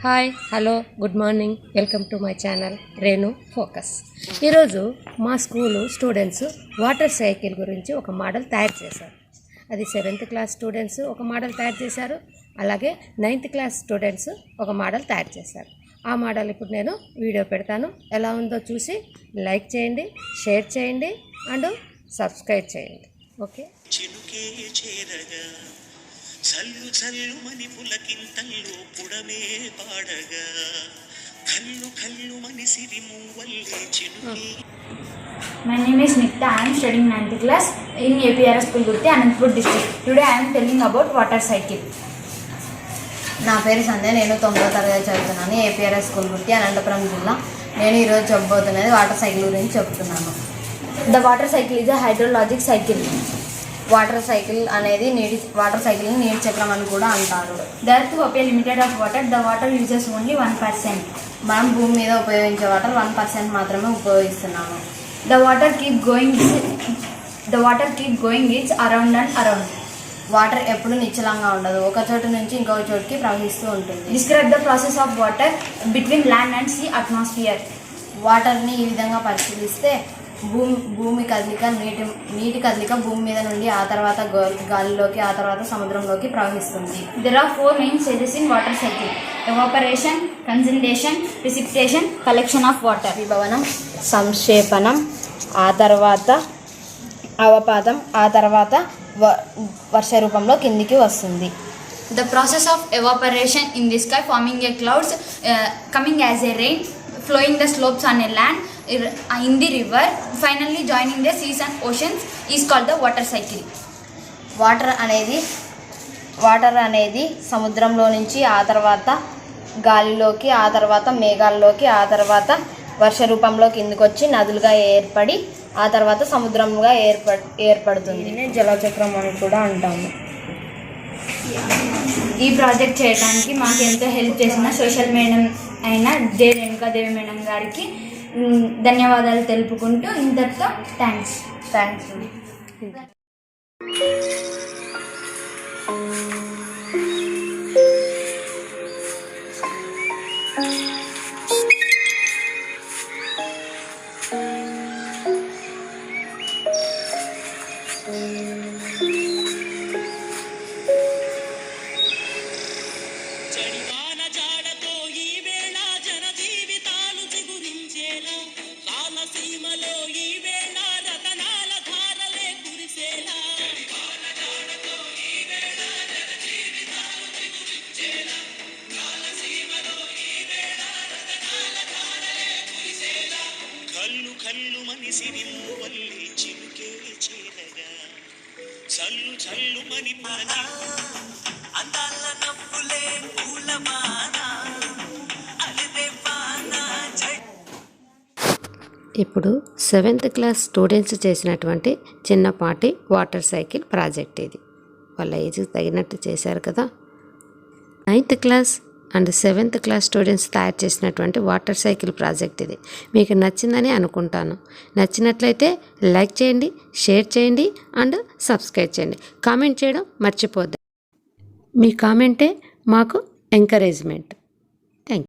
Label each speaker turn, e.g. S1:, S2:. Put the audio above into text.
S1: Hi hello good morning welcome to my channel Renu focus. ఈరోజు మా school students water cycle గురించి ఒక model తయారు చేశారు. అది 7th క్లాస్ స్టూడెంట్స్ ఒక మోడల్ తయారు చేశారు, అలాగే 9th క్లాస్ స్టూడెంట్స్ ఒక మోడల్ తయారు చేశారు. ఆ మోడల్ ఇప్పుడు నేను వీడియో పెడతాను. ఎలా ఉందో చూసి లైక్ చేయండి, షేర్ చేయండి అండ్ సబ్స్క్రైబ్ చేయండి. ఓకే. చల్లు చల్లు మని పులకింతల్లో పుడమే పాడగా కల్లు కల్లు మని సిరిము వల్లే చినుకి.
S2: My name is Nikta. I am studying 9th class in APRS School Gurti, Anantapur district. Today I am telling about water cycle.
S3: నా పేరు సంధ్య. నేను 9వ తరగతి చదువుతున్నాను. APRS స్కూల్ గుర్తి అనంతపురం జిల్లా. నేను ఈరోజు చెప్పబోతున్నది వాటర్ సైకిల్ గురించి చెప్తున్నాను.
S2: The water cycle is a hydrologic cycle.
S3: Water cycle అనేది వాటర్ సైకిల్ని నీటి చక్రం అని కూడా అంటారు.
S2: The earth obey limited of water. The water uses only 1%.
S3: మనం భూమి మీద ఉపయోగించే వాటర్ 1% మాత్రమే ఉపయోగిస్తున్నాము.
S2: The water keep going is around and around.
S3: Water ఎప్పుడు నిశ్చలంగా ఉండదు, ఒక చోటు నుంచి ఇంకొక చోటుకి ప్రవహిస్తూ ఉంటుంది.
S2: Describe the process of water between land and sea atmosphere.
S3: వాటర్ని ఈ విధంగా పరిశీలిస్తే భూమి కదలిక, నీటి కదలిక భూమి మీద నుండి ఆ తర్వాత గాలిలోకి, ఆ తర్వాత సముద్రంలోకి ప్రవహిస్తుంది.
S2: There are 4 main stages in water cycle: evaporation, condensation, precipitation, collection of water.
S3: విభవనం, సంక్షేపణం, ఆ తర్వాత అవపాతం, ఆ తర్వాత వర్ష రూపంలో కిందికి వస్తుంది.
S2: The process of evaporation in the sky, forming a clouds, coming as a rain, flowing the slopes on a land, in the river, finally joining the seas and oceans is called the water cycle.
S3: Water అనేది సముద్రంలో నుంచి ఆ తర్వాత గాలిలోకి, ఆ తర్వాత మేఘాల్లోకి, ఆ తర్వాత వర్ష రూపంలో కిందికి వచ్చి నదులుగా ఏర్పడి ఆ తర్వాత సముద్రంగా ఏర్పడుతుంది. జలచక్రం అని కూడా అంటాము.
S2: ఈ ప్రాజెక్ట్ చేయడానికి మాకు ఎంతో హెల్ప్ చేసిన సోషల్ మేడం అయిన రేణుకాదేవి మేడం గారికి ధన్యవాదాలు తెలుపుకుంటూ ఇంతటితో థ్యాంక్స్.
S4: కల్లు కల్లు మని సిరిము వల్లే చినుకే చేరగా చల్లు చల్లు మని పులకి అందాల నవ్వులే పూలమానా అలిదే పానా.
S1: ఇప్పుడు 7th క్లాస్ స్టూడెంట్స్ చేసినటువంటి చిన్నపాటి వాటర్ సైకిల్ ప్రాజెక్ట్ ఇది. వాళ్ళ ఏజ్ తగినట్టు చేశారు కదా. 9th class and 7th class students తయారు చేసినటువంటి వాటర్ సైకిల్ ప్రాజెక్ట్ ఇది. మీకు నచ్చిందని అనుకుంటాను. నచ్చినట్లయితే లైక్ చేయండి, షేర్ చేయండి అండ్ సబ్స్క్రైబ్ చేయండి. కామెంట్ చేయడం మర్చిపోద్దు. మీ కామెంటే మాకు ఎంకరేజ్మెంట్.